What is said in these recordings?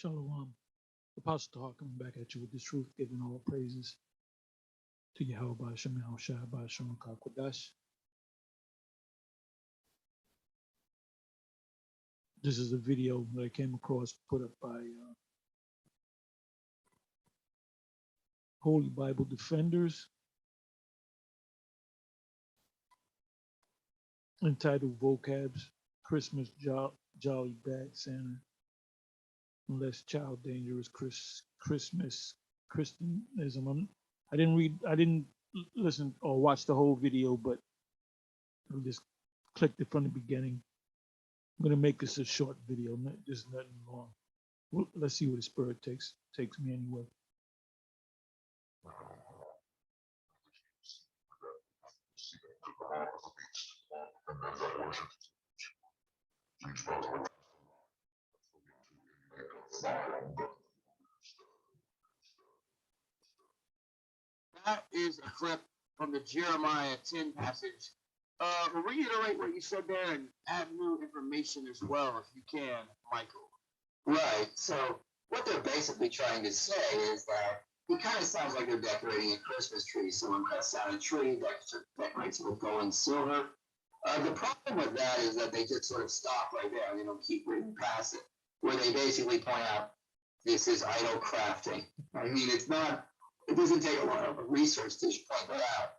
Shalom. Apostle Talk coming back at you with the truth, giving all praises to Yahweh Shem Yahushua B'Shem Kakwadash. This is a video that I came across put up by Holy Bible Defenders entitled Vocabs, Christmas Jolly Bad Santa, Unless Child Dangerous Christmas Christianism. I didn't listen or watch the whole video, but I just clicked it from the beginning. I'm gonna make this a short video, just nothing long. Well, let's see where the spirit takes me anyway. That is a clip from the Jeremiah 10 passage. Reiterate what you said there and add new information as well, if you can, Michael. Right. So what they're basically trying to say is that it kind of sounds like they're decorating a Christmas tree. Someone cuts down a tree, decorates it with gold and silver. The problem with that is that they just sort of stop right there and they don't keep reading past it, where they basically point out this is idol crafting. I mean, it doesn't take a lot of research to point that out.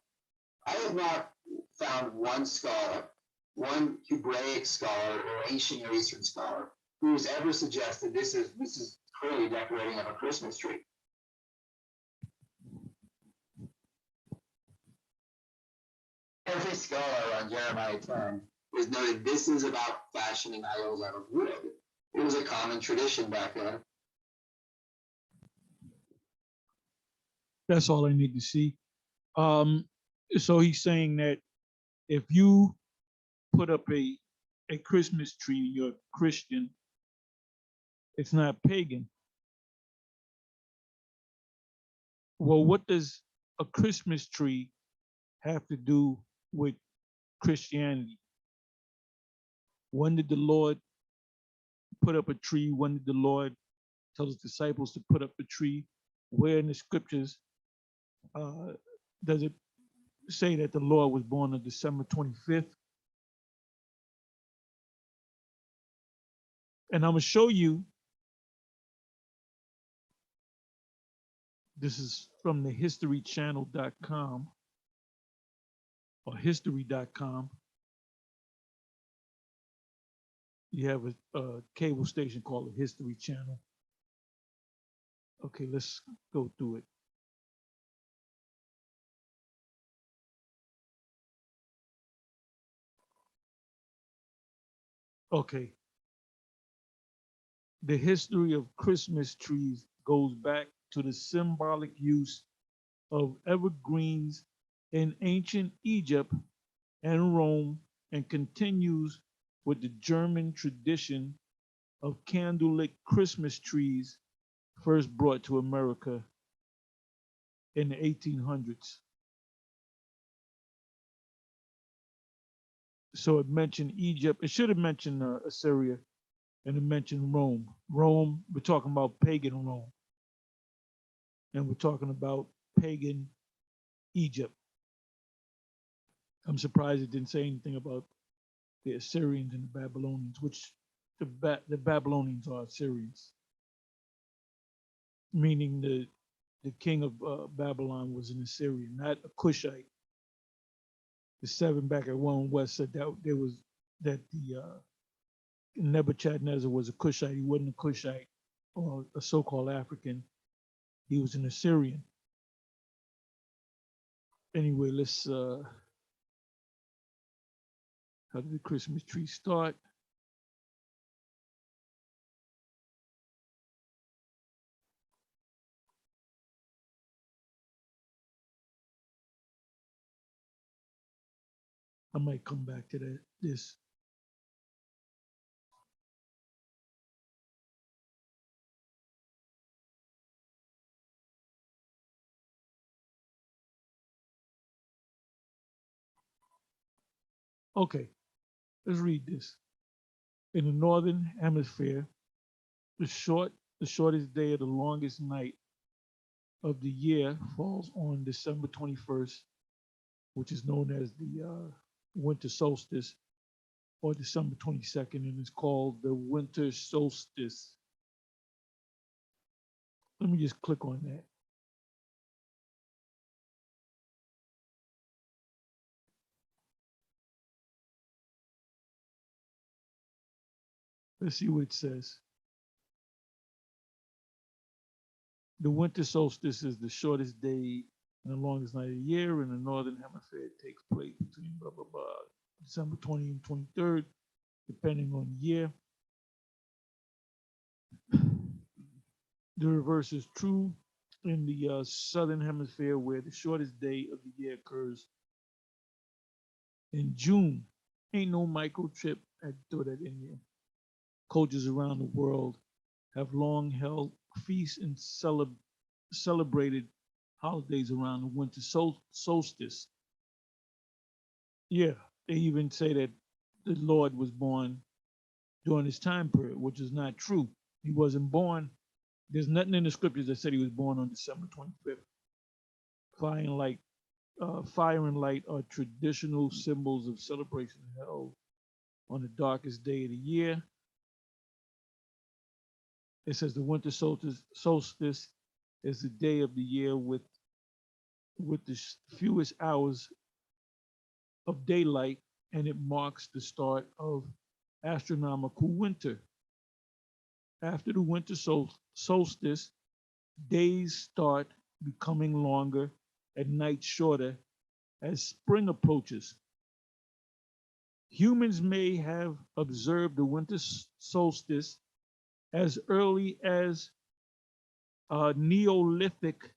I have not found one scholar, one Hebraic scholar or ancient Near Eastern scholar, who's ever suggested this is clearly decorating of a Christmas tree. Every scholar on Jeremiah 10 has noted this is about fashioning idols out of wood. It was a common tradition back then. That's all I need to see. So he's saying that if you put up a Christmas tree, you're a Christian. It's not pagan. Well, what does a Christmas tree have to do with Christianity? When did the Lord put up a tree? When did the Lord tell his disciples to put up a tree? Where in the scriptures does it say that the Lord was born on December 25th? And I'm going to show you. This is from the historychannel.com or history.com. You have a cable station called the History Channel. Okay, let's go through it. Okay. The history of Christmas trees goes back to the symbolic use of evergreens in ancient Egypt and Rome, and continues with the German tradition of candlelit Christmas trees first brought to America in the 1800s. So it mentioned Egypt. It should have mentioned Assyria, and it mentioned Rome. Rome, we're talking about pagan Rome. And we're talking about pagan Egypt. I'm surprised it didn't say anything about the Assyrians and the Babylonians, which the Babylonians are Assyrians, meaning the king of Babylon was an Assyrian, not a Cushite. The 7 back at 1 West said that the Nebuchadnezzar was a Cushite. He wasn't a Cushite or a so-called African. He was an Assyrian. Anyway, let's how did the Christmas tree start? I might come back to this. Okay, let's read this. In the Northern Hemisphere, the short The shortest day of the longest night of the year falls on December 21st, which is known as the winter solstice, or December 22nd, and it's called the winter solstice. Let me just click on that. Let's see what it says. The winter solstice is the shortest day and the longest night of the year in the northern hemisphere. It takes place between blah blah blah December 20 and 23rd, depending on the year. The reverse is true in the southern hemisphere, where the shortest day of the year occurs in June. Ain't no microchip. I throw that in there. Cultures around the world have long held feasts and celebrated holidays around the winter solstice. Yeah, they even say that the Lord was born during this time period, which is not true. He wasn't born. There's nothing in the scriptures that said he was born on December 25th. Fire and light are traditional symbols of celebration held on the darkest day of the year. It says the winter solstice is the day of the year with the fewest hours of daylight, and it marks the start of astronomical winter. After the winter solstice, days start becoming longer and nights shorter as spring approaches. Humans may have observed the winter solstice as early as Neolithic,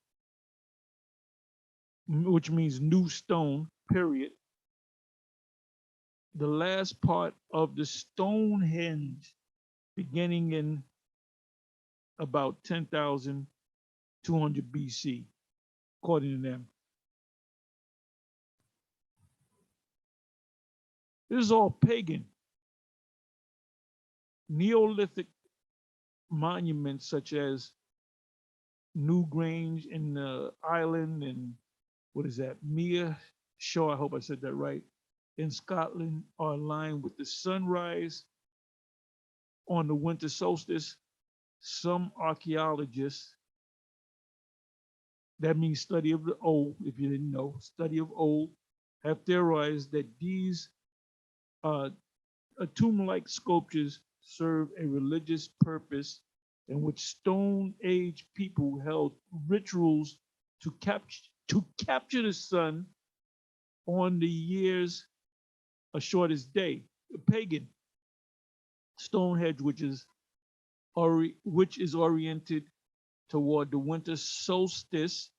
which means new stone, period. The last part of the Stonehenge, beginning in about 10,200 BC, according to them. This is all pagan. Neolithic monuments such as New Grange in the island and what is that, Mere Shore, I hope I said that right, in Scotland are aligned with the sunrise on the winter solstice. Some archaeologists, that means study of the old, if you didn't know, study of old, have theorized that these tomb-like sculptures serve a religious purpose in which Stone Age people held rituals to capture the sun on the year's shortest day. Pagan. Stonehenge, which is oriented toward the winter solstice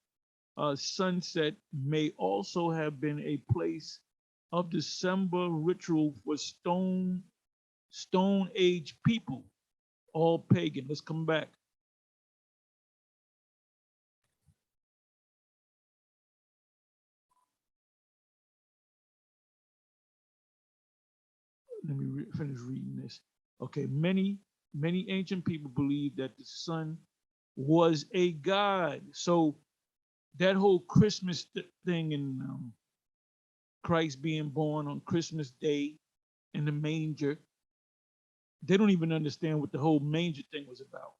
sunset, may also have been a place of December ritual for Stone Age people, all pagan. Let's come back. Let me finish reading this. Okay, many ancient people believed that the sun was a god. So that whole Christmas thing and Christ being born on Christmas Day in the manger, they don't even understand what the whole manger thing was about.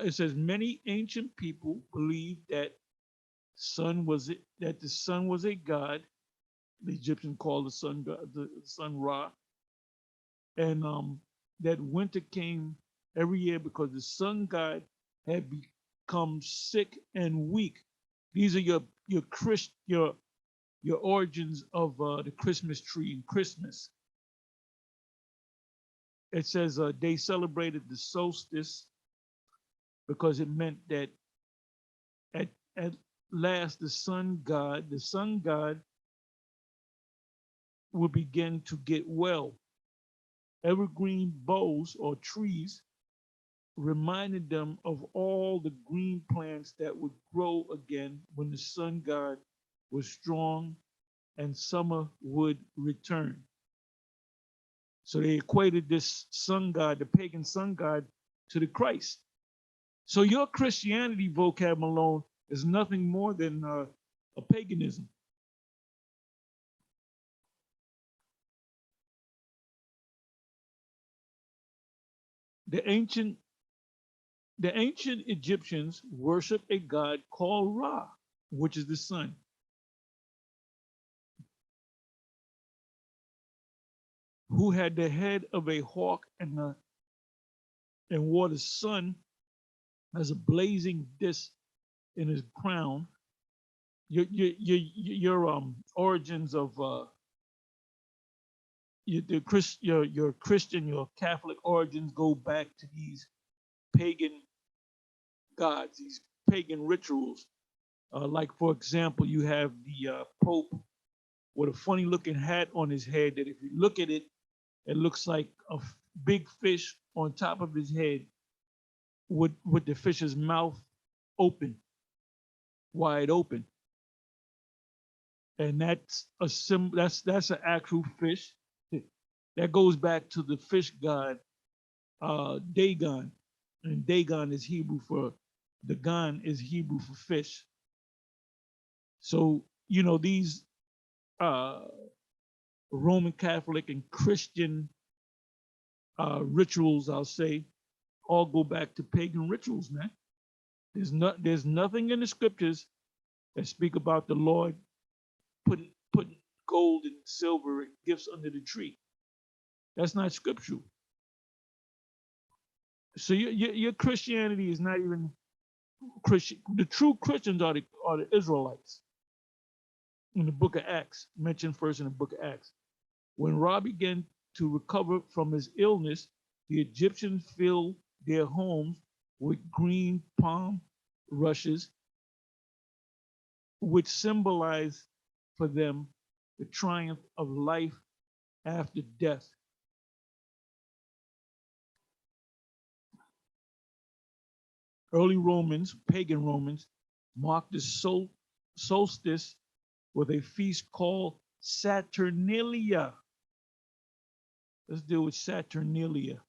It says many ancient people believed that the sun was a god. The Egyptians called the sun god, the sun Ra, and that winter came every year because the sun god had become sick and weak. These are your origins of the Christmas tree and Christmas. It says they celebrated the solstice because it meant that at last the sun god will begin to get well. Evergreen boughs or trees reminded them of all the green plants that would grow again when the sun god was strong and summer would return. So they equated this sun god, the pagan sun god, to the Christ. So your Christianity, vocab Malone, is nothing more than a paganism. The ancient Egyptians worshiped a god called Ra, which is the sun. Who had the head of a hawk and wore the sun as a blazing disc in his crown. Your origins of your Christian, your Catholic origins go back to these pagan gods, these pagan rituals. Like for example, you have the Pope with a funny looking hat on his head that if you look at it, it looks like a big fish on top of his head with the fish's mouth open, wide open. And that's that's an actual fish. That goes back to the fish god Dagon. And Dagon is Hebrew for Dagon is Hebrew for fish. So, you know, these uh Roman Catholic and Christian rituals, I'll say, all go back to pagan rituals, man. There's nothing in the scriptures that speak about the Lord putting gold and silver and gifts under the tree. That's not scriptural. So your Christianity is not even Christian. The true Christians are the Israelites in the book of Acts, mentioned first in the book of Acts. When Ra began to recover from his illness, the Egyptians filled their homes with green palm rushes, which symbolized for them the triumph of life after death. Early Romans, pagan Romans, marked the solstice with a feast called Saturnalia. Let's deal with Saturnalia.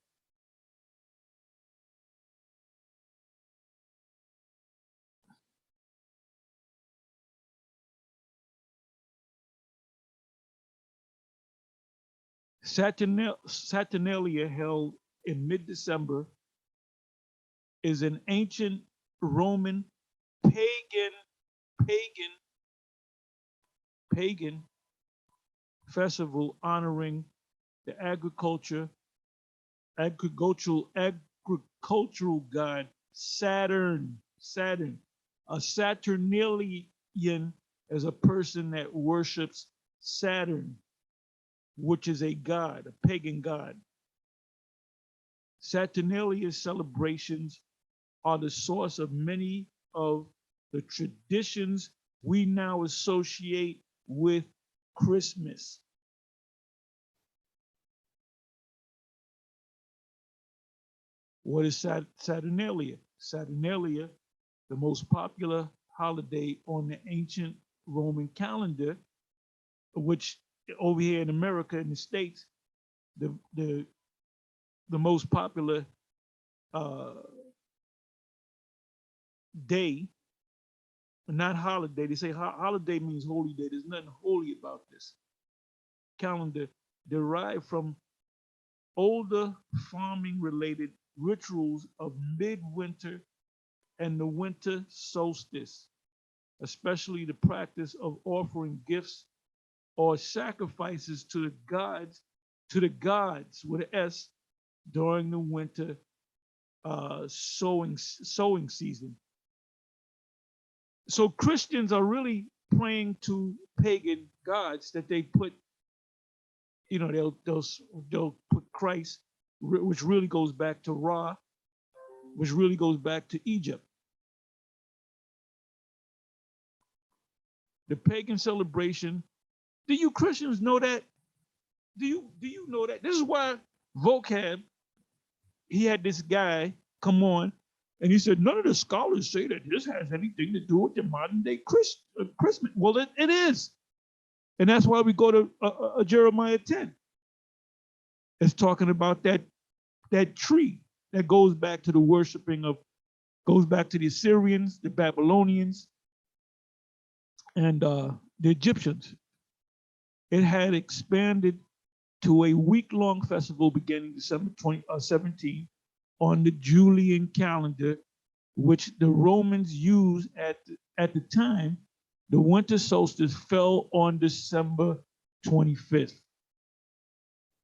Saturnalia, held in mid-December, is an ancient Roman pagan pagan pagan festival honoring the agricultural god Saturn. Saturn. A Saturnalian is a person that worships Saturn, which is a god, a pagan god. Saturnalia celebrations are the source of many of the traditions we now associate with Christmas. What is Saturnalia? Saturnalia, the most popular holiday on the ancient Roman calendar, which over here in America, in the States, the most popular uh, day, not holiday. They say holiday means holy day. There's nothing holy about this calendar, derived from older farming related rituals of midwinter and the winter solstice, especially the practice of offering gifts or sacrifices to the gods with an S during the winter sowing season. So Christians are really praying to pagan gods that they put, you know, they'll put Christ, which really goes back to Ra, which really goes back to Egypt. The pagan celebration. Do you Christians know that? Do you know that? This is why vocab, he had this guy come on and he said, none of the scholars say that this has anything to do with the modern day Christmas. Well, it is. And that's why we go to Jeremiah 10. It's talking about that tree that goes back to the worshiping of, goes back to the Assyrians, the Babylonians, and the Egyptians. It had expanded to a week-long festival beginning December 17 on the Julian calendar, which the Romans used at the time. The winter solstice fell on December 25th.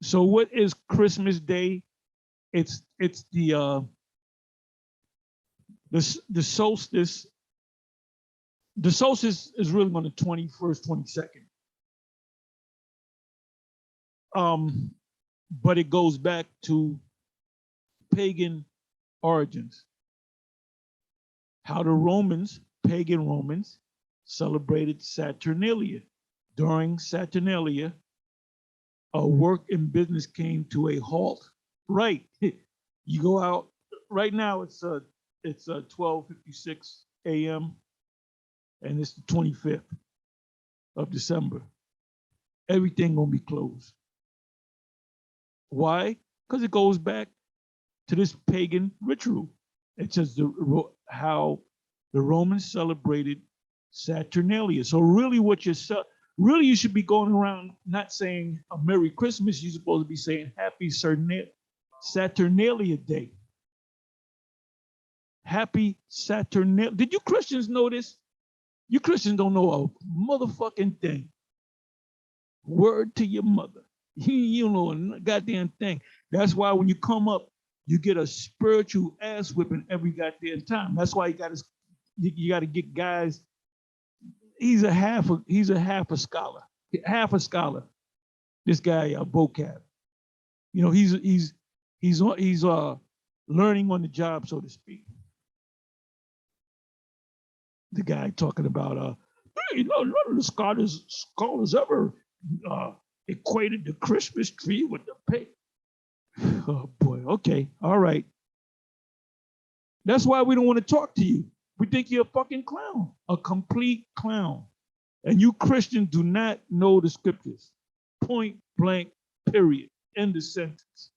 So what is Christmas Day? It's the solstice. The solstice is really on the 21st, 22nd. But it goes back to pagan origins. How the Romans, pagan Romans, celebrated Saturnalia. During Saturnalia, work and business came to a halt. Right. You go out right now. It's 12:56 a.m. and it's the 25th of December. Everything gonna be closed. Why? Because it goes back to this pagan ritual. It says how the Romans celebrated Saturnalia. So really, really you should be going around not saying a Merry Christmas. You're supposed to be saying Happy Saturnalia Day. Happy Saturnalia. Did you Christians know this? You Christians don't know a motherfucking thing. Word to your mother. You don't know a goddamn thing. That's why when you come up, you get a spiritual ass whipping every goddamn time. That's why you got to get guys. He's a half a scholar. Half a scholar. This guy, vocab. You know, he's learning on the job, so to speak. The guy talking about hey, none of the scholars ever equated the Christmas tree with the pig. Oh boy, okay, all right. That's why we don't want to talk to you. We think you're a fucking clown, a complete clown. And you Christians do not know the scriptures. Point blank, period. End of sentence.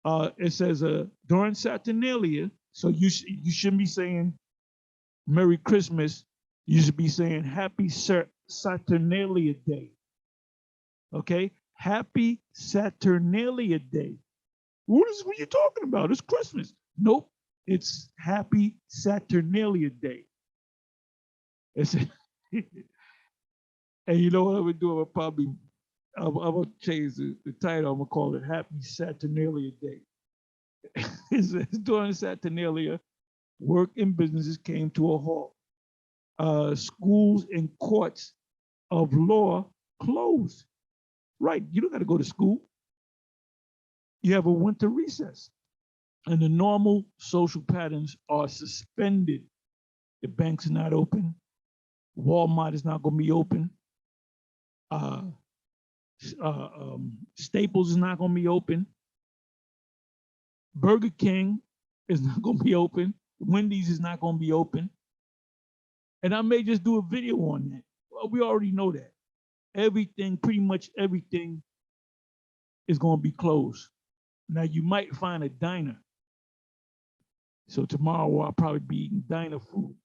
It says during Saturnalia, so you shouldn't be saying Merry Christmas. You should be saying Happy Saturnalia Day. Okay? Happy Saturnalia Day. What are you talking about? It's Christmas. Nope. It's Happy Saturnalia Day. It's and you know what I would do? I would change the title. I'm gonna call it Happy Saturnalia Day. It's during Saturnalia, work and businesses came to a halt. Schools and courts of law closed. Right, you don't got to go to school. You have a winter recess, and the normal social patterns are suspended. The banks are not open. Walmart is not going to be open. Staples is not going to be open. Burger King is not going to be open. Wendy's is not going to be open. And I may just do a video on that. Well, we already know that. Everything, pretty much everything is going to be closed. Now you might find a diner. So tomorrow I'll probably be eating diner food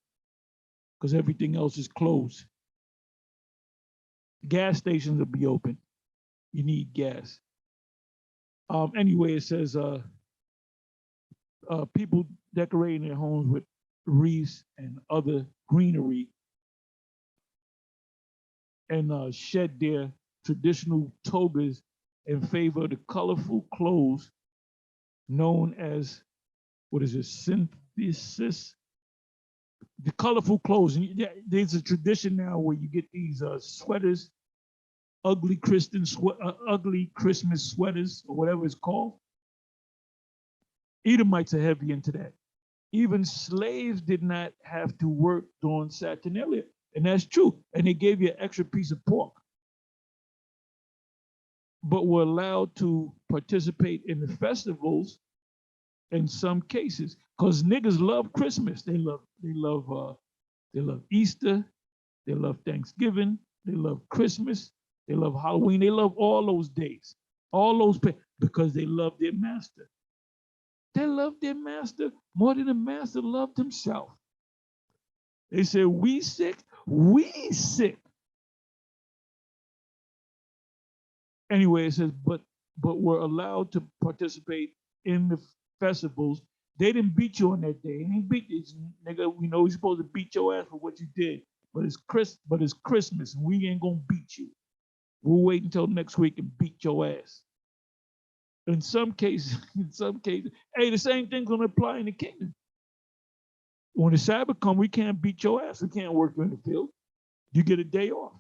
because everything else is closed. Gas stations will be open. You need gas. Anyway, it says people decorating their homes with wreaths and other greenery and shed their traditional togas in favor of the colorful clothes known as, what is it, synthesis? The colorful clothes. And there's a tradition now where you get these sweaters, ugly Christmas sweaters, or whatever it's called. Edomites are heavy into that. Even slaves did not have to work during Saturnalia. And that's true. And they gave you an extra piece of pork, but were allowed to participate in the festivals in some cases. Because niggas love Christmas. They love Easter. They love Thanksgiving. They love Christmas. They love Halloween. They love all those days. All those because they love their master. They love their master more than the master loved himself. They said, we sick, we sick. Anyway, it says, but were allowed to participate in the festivals. They didn't beat you on that day. They didn't beat you. Nigga, we know we're supposed to beat your ass for what you did. But it's Christmas, and we ain't gonna beat you. We'll wait until next week and beat your ass. In some cases, hey, the same thing's gonna apply in the kingdom. When the Sabbath comes, we can't beat your ass. We can't work you in the field. You get a day off.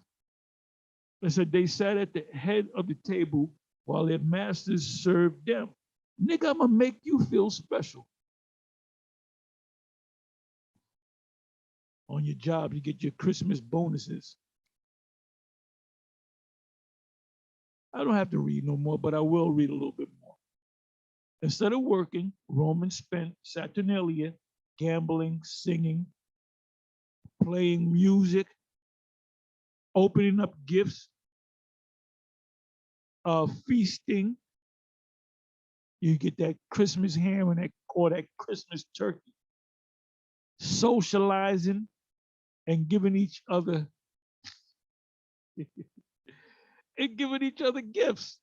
They said they sat at the head of the table while their masters served them. Nigga, I'm gonna make you feel special. On your job, you get your Christmas bonuses. I don't have to read no more, but I will read a little bit more. Instead of working, Romans spent Saturnalia gambling, singing, playing music, opening up gifts, feasting. You get that Christmas ham and that Christmas turkey, socializing and giving each other and giving each other gifts.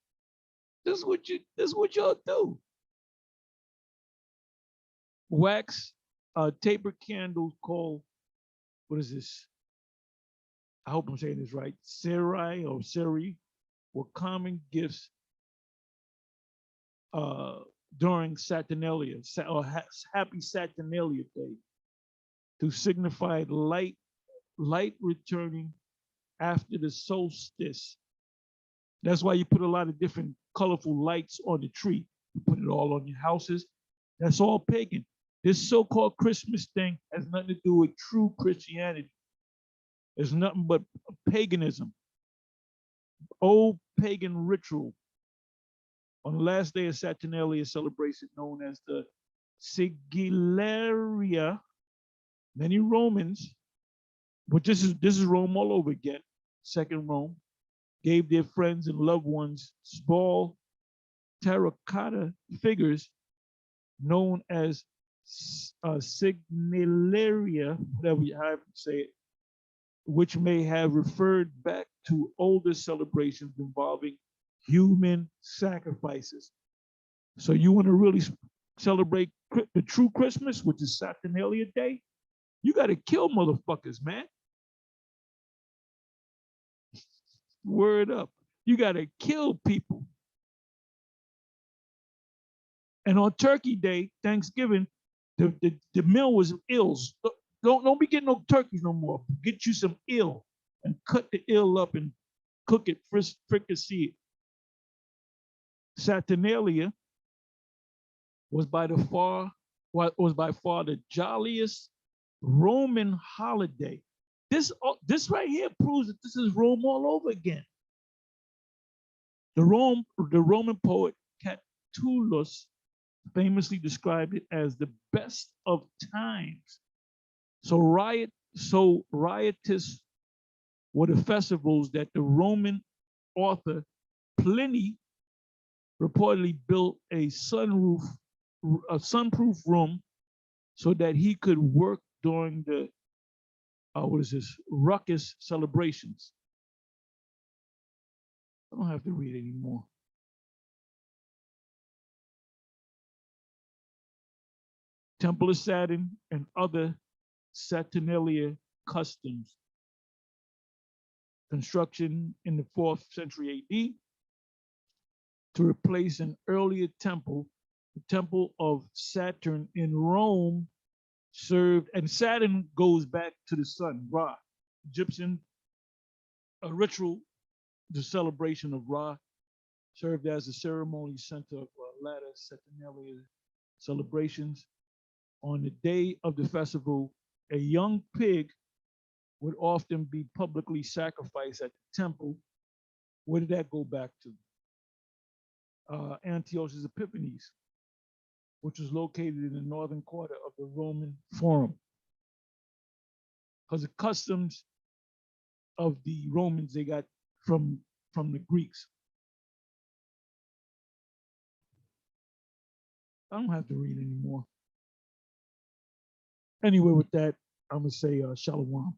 This is what y'all do. Wax taper candles called, what is this? I hope I'm saying this right. Serai or Seri were common gifts during Saturnalia, or Happy Saturnalia Day, to signify light returning after the solstice. That's why you put a lot of different colorful lights on the tree. You put it all on your houses. That's all pagan. This so-called Christmas thing has nothing to do with true Christianity. It's nothing but paganism, old pagan ritual. On the last day of Saturnalia celebration, known as the Sigillaria, many Romans, but this is Rome all over again, second Rome, gave their friends and loved ones small terracotta figures known as Signallaria, whatever you have to say it, which may have referred back to older celebrations involving human sacrifices. So you want to really celebrate the true Christmas, which is Saturnalia Day, you got to kill motherfuckers, man. Word up. You got to kill people. And on Turkey Day, Thanksgiving, the meal was ills. Don't be getting no turkeys no more. Get you some ill and cut the ill up and cook it, fricassee it. Saturnalia was by far the jolliest Roman holiday. This right here proves that this is Rome all over again. The Roman poet Catullus famously described it as the best of times. So riotous were the festivals that the Roman author Pliny reportedly built a sunproof room so that he could work during the ruckus celebrations. I don't have to read anymore. Temple of Saturn and other Saturnalia customs. Construction in the 4th century AD to replace an earlier temple, the Temple of Saturn in Rome served, and Saturn goes back to the sun, Ra. Egyptian ritual, the celebration of Ra, served as a ceremony center of latter Saturnalia celebrations. On the day of the festival, a young pig would often be publicly sacrificed at the temple. Where did that go back to? Antiochus Epiphanes, which was located in the northern quarter of the Roman Forum. Because the customs of the Romans they got from the Greeks. I don't have to read anymore. Anyway, with that, I'm gonna say shalom.